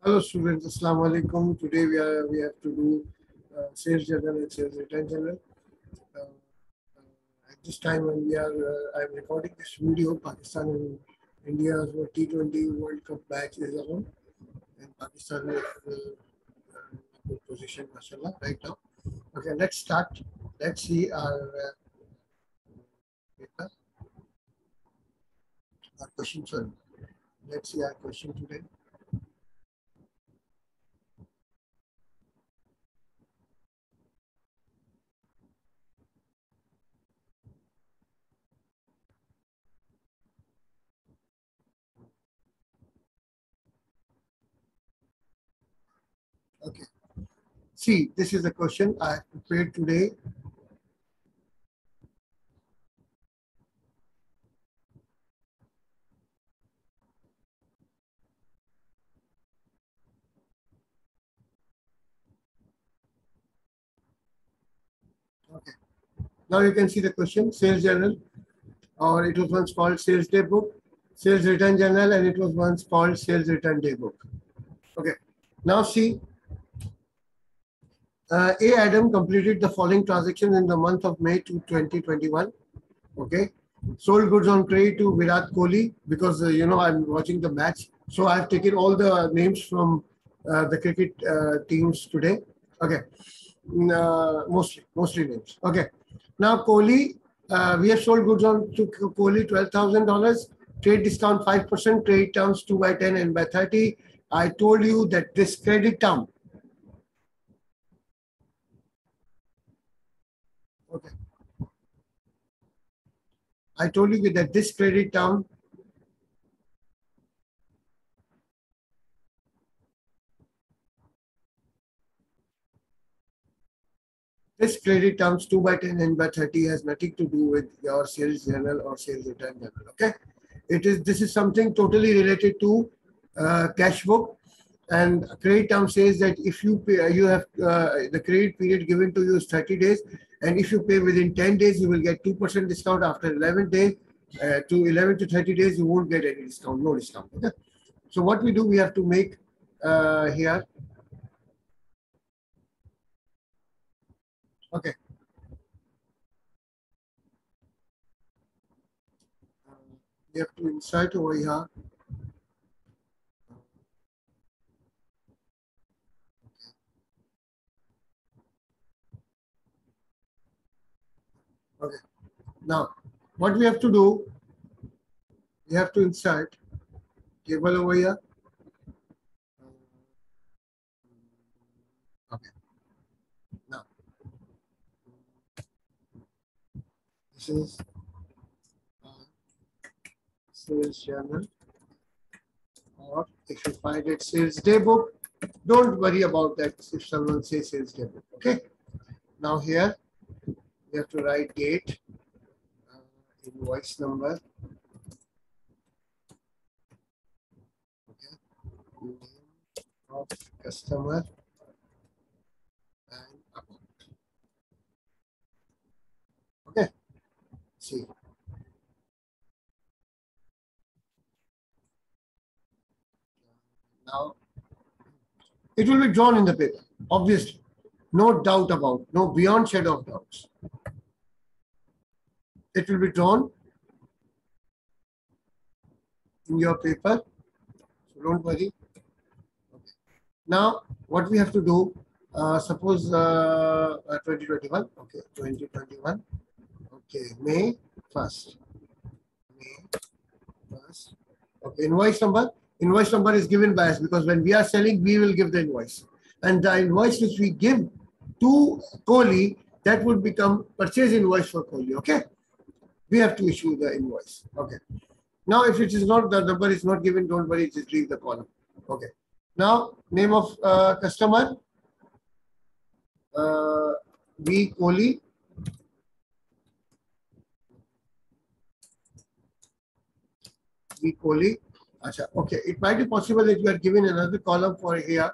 Hello students, Assalamu alaikum. Today we have to do sales journal and sales return journal. At this time when I'm recording this video, Pakistan and India's T20 World Cup match is on, and Pakistan is in a good position, mashallah, right now. Okay, let's start. Let's see paper, our question. Sorry, let's see our question today. Okay. See, this is a question I prepared today. Okay. Now you can see the question, sales journal, or it was once called sales day book, sales return journal, and it was once called sales return day book. Okay. Now see, A. Adam completed the following transactions in the month of May 2021. Okay. Sold goods on credit to Virat Kohli because, I'm watching the match. So I've taken all the names from the cricket teams today. Okay. Mostly names. Okay. Now Kohli, we have sold goods on to Kohli $12,000. Trade discount 5%. Trade terms 2 by 10 and by 30. I told you that this credit term. Okay. I told you that this credit term this credit terms 2 by 10 and by 30 has nothing to do with your sales journal or sales return journal. Okay. This is something totally related to cash book, and credit term says that if you pay, you have the credit period given to you is 30 days, and if you pay within 10 days, you will get 2% discount. After 11 days, to 11 to 30 days, you won't get any discount, no discount. Okay. So what we do, we have to make here. Okay. We have to insert over here. Okay. Now, what we have to do, we have to insert table over here. Okay. Now, this is sales journal, or if you find it sales day book, don't worry about that if someone says sales day book. Okay. Now here, you have to write date, invoice number, okay, name of customer, and account. Okay. See. Now, it will be drawn in the paper, obviously. No doubt about, no beyond shadow of doubts. It will be drawn in your paper, so don't worry. Okay. Now, what we have to do, suppose 2021, okay, 2021, okay, May 1st, okay, invoice number is given by us because when we are selling, we will give the invoice, and the invoice which we give to Kohli, that would become purchase invoice for Kohli. Okay, we have to issue the invoice. Okay. Now, if it is not, the number is not given, don't worry, just leave the column. Okay. Now, name of customer, V. Kohli. V. Kohli. Achha, okay. It might be possible that you are given another column for here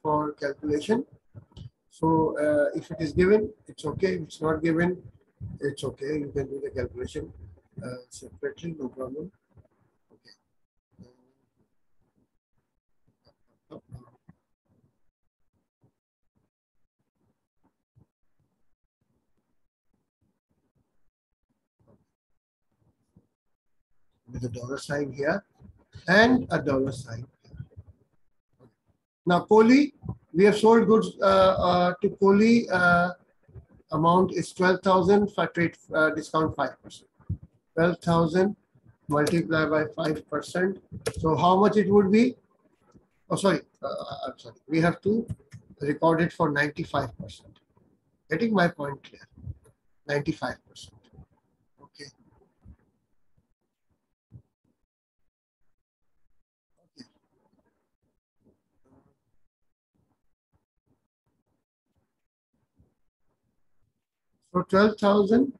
for calculation. So, if it is given, it's okay. If it's not given, it's okay. You can do the calculation separately, no problem. Okay. with a dollar sign here and a dollar sign. Now, Kohli, we have sold goods to Kohli. Amount is 12,000 for trade discount 5%. 12,000 multiplied by 5%. So how much it would be? Oh, sorry. I'm sorry. We have to record it for 95%. Getting my point clear? 95%. Okay. So 12,000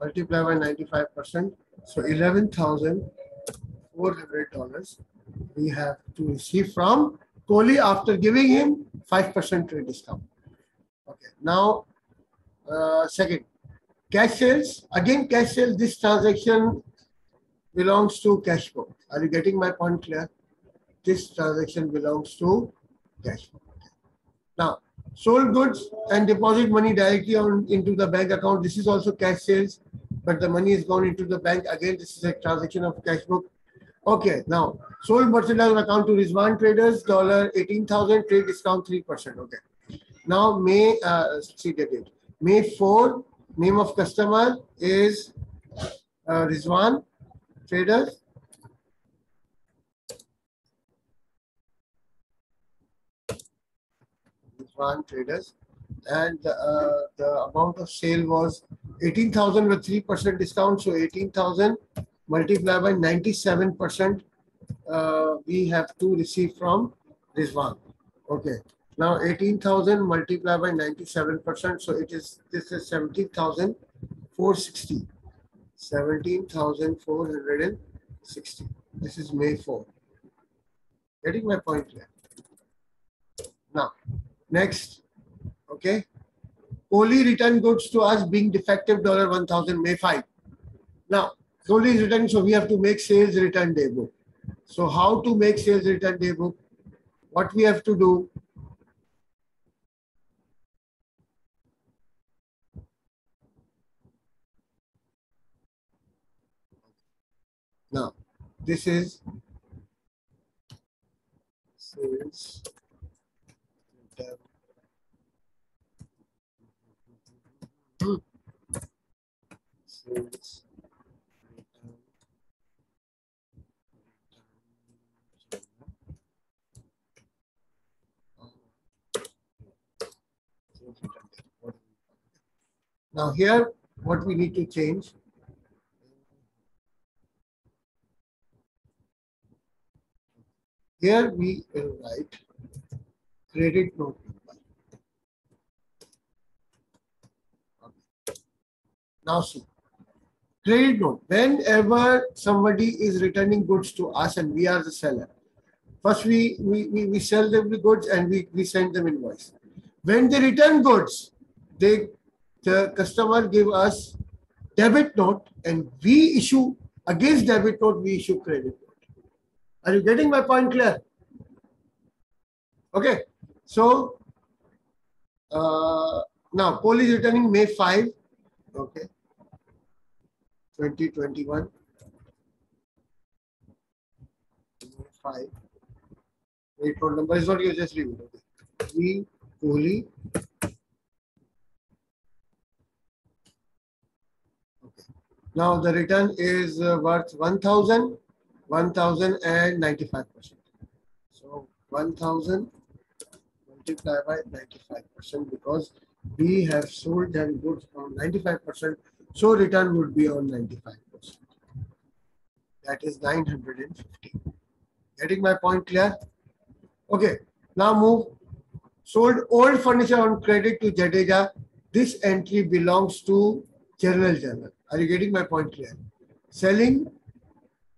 multiplied by 95%. So $11,400 we have to receive from Kohli after giving him 5% trade discount. Okay. Now, second, cash sales. Again, cash sales. This transaction belongs to cash book. Are you getting my point clear? This transaction belongs to cash book. Now, sold goods and deposit money directly into the bank account. This is also cash sales, but the money is gone into the bank. Again, this is a transaction of cash book. Okay, now sold merchandise on account to Rizwan Traders, $18,000, trade discount 3%. Okay. Now May, see the date. May 4, name of customer is Rizwan Traders. Rizwan Traders. And the amount of sale was 18,000 with 3% discount. So 18,000 multiplied by 97%. We have to receive from Rizwan. Okay. Now 18,000 multiplied by 97%. So this is 17,460. 17,460. This is May 4. Getting my point clear? Now, next. Okay. Kohli returned goods to us being defective $1,000 May 5. Now, Kohli is returning, so we have to make sales return day book. So how to make sales return day book? What we have to do? Now, this is sales return. Sales return. Now here, what we need to change. Here we will write credit note number. Okay. Now see, credit note. Whenever somebody is returning goods to us and we are the seller, first we sell them the goods and we send them invoice. When they return goods, the customer give us debit note and we issue against debit note, we issue credit note. Are you getting my point clear? Okay. So now Kohli is returning May 5. Okay. 2021. May 5. Wait, note number is not you, just leave it. Okay. We Kohli. Okay. Now the return is worth 1,000, 1,095%. So 1,000 multiplied by 95% because we have sold them goods on 95%. So return would be on 95%. That is 950. Getting my point clear? Okay. Now move. Sold old furniture on credit to Jadeja. This entry belongs to Journal. Are you getting my point clear? Selling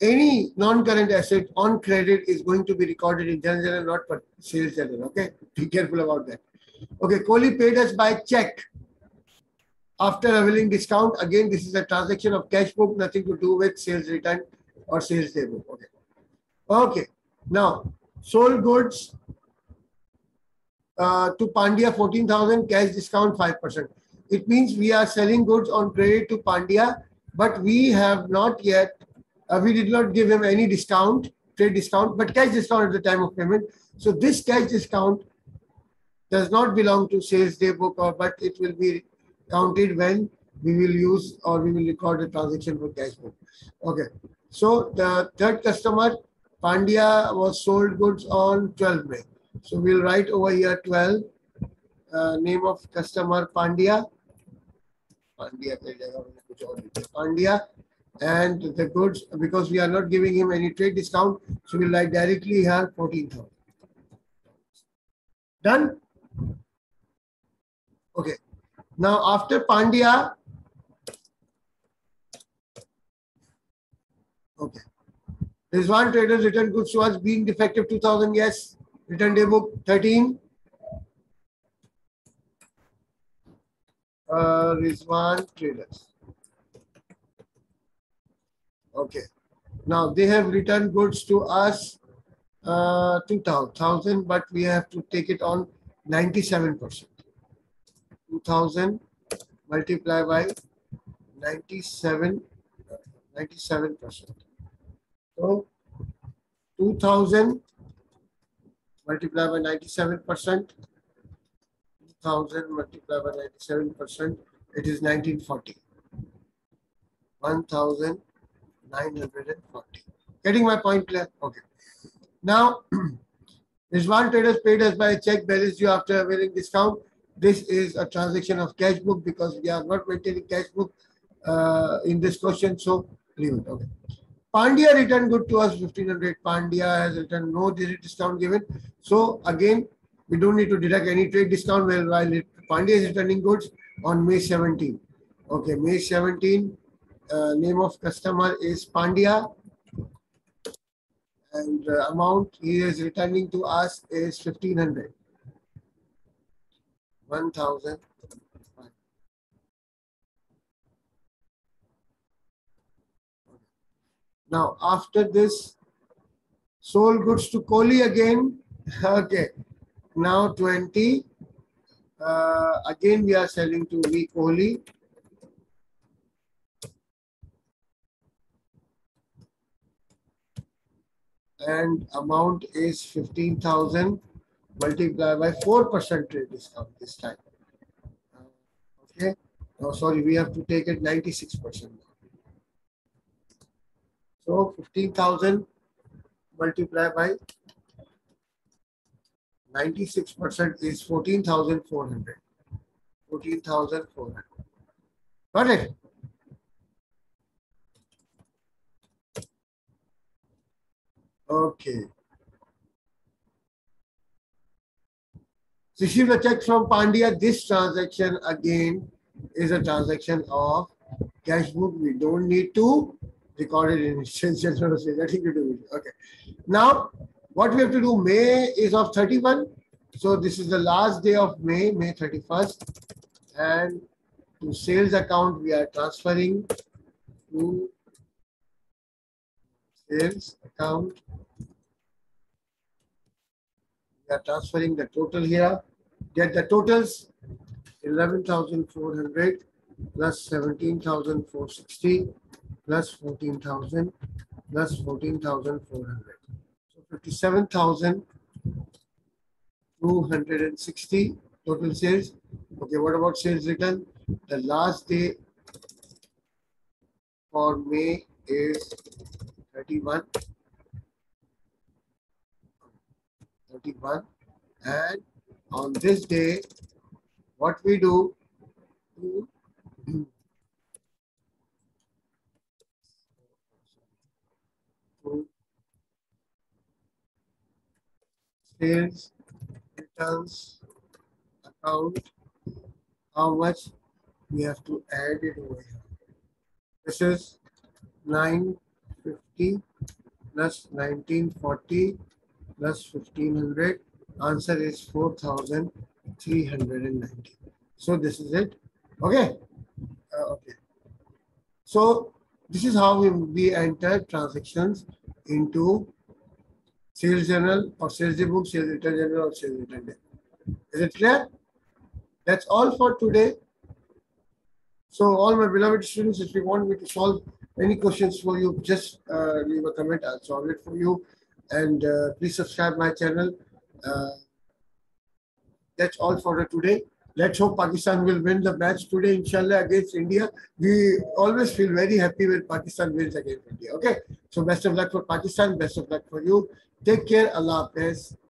any non-current asset on credit is going to be recorded in Journal, not for sales journal. Okay. Be careful about that. Okay. Kohli paid us by check after availing discount. Again, this is a transaction of cash book, nothing to do with sales return or sales day book. Okay. Okay. Now, sold goods to Pandya 14,000, cash discount 5%. It means we are selling goods on credit to Pandya but we have not yet, we did not give him any discount, trade discount, but cash discount at the time of payment. So this cash discount does not belong to sales day book, or but it will be counted when we will use or we will record the transaction for cash book. Okay. So the third customer, Pandya, was sold goods on 12 May. So we'll write over here 12, name of customer Pandya. Pandya, and the goods, because we are not giving him any trade discount, so we'll write directly here 14,000. Done? Okay. Now after Pandya, okay. Rizwan Traders return goods to us being defective 2000, yes. Return day book 13. Rizwan Traders. Okay. Now they have returned goods to us 2000, but we have to take it on 97%. 2000 multiplied by 97%. So 2000 multiplied by 97%. 2000 multiplied by 97%. It is 1940. 1940. Getting my point clear? Okay. Now, Rizwan Traders paid us by check balance due after availing discount. This is a transaction of cash book because we are not maintaining cash book in this question. So leave it. Okay. Pandya returned good to us 1500. Pandya has returned no discount given. So again, we don't need to deduct any trade discount while Pandya is returning goods on May 17. Okay, May 17. Name of customer is Pandya. And the amount he is returning to us is 1500. 1000. Now, after this, sold goods to Kohli again. Okay. Now 20. Again, we are selling to V. Kohli. And amount is 15,000 multiplied by 4% trade discount this time. Okay. No, sorry, we have to take it 96%. So 15,000 multiplied by 96% is 14,400. 14,400. Got it? Okay. Received a check from Pandya. This transaction again is a transaction of cash book. We don't need to record it in exchange. Nothing to do with it. Okay. Now, what we have to do, May is of 31. So this is the last day of May, May 31st. And to sales account, we are transferring to sales account. We are transferring the total here. Get the totals: 11,400 plus 17,460 plus 14,000 plus 14,400. So 57,260 total sales. Okay, what about sales return? The last day for May is 31. 31. And on this day, what we do, sales returns account, how much we have to add it over here. This is 950 plus 1940 plus 1500. Answer is 4,390. So this is it. Okay. Okay. So this is how we enter transactions into sales journal or sales book, sales return journal or sales return day. Is it clear? That's all for today. So all my beloved students, if you want me to solve any questions for you, just leave a comment. I'll solve it for you. And please subscribe my channel. Uh, that's all for today. Let's hope Pakistan will win the match today, inshallah, against India. We always feel very happy when Pakistan wins against India. Okay. So best of luck for Pakistan. Best of luck for you. Take care. Allah Hafiz.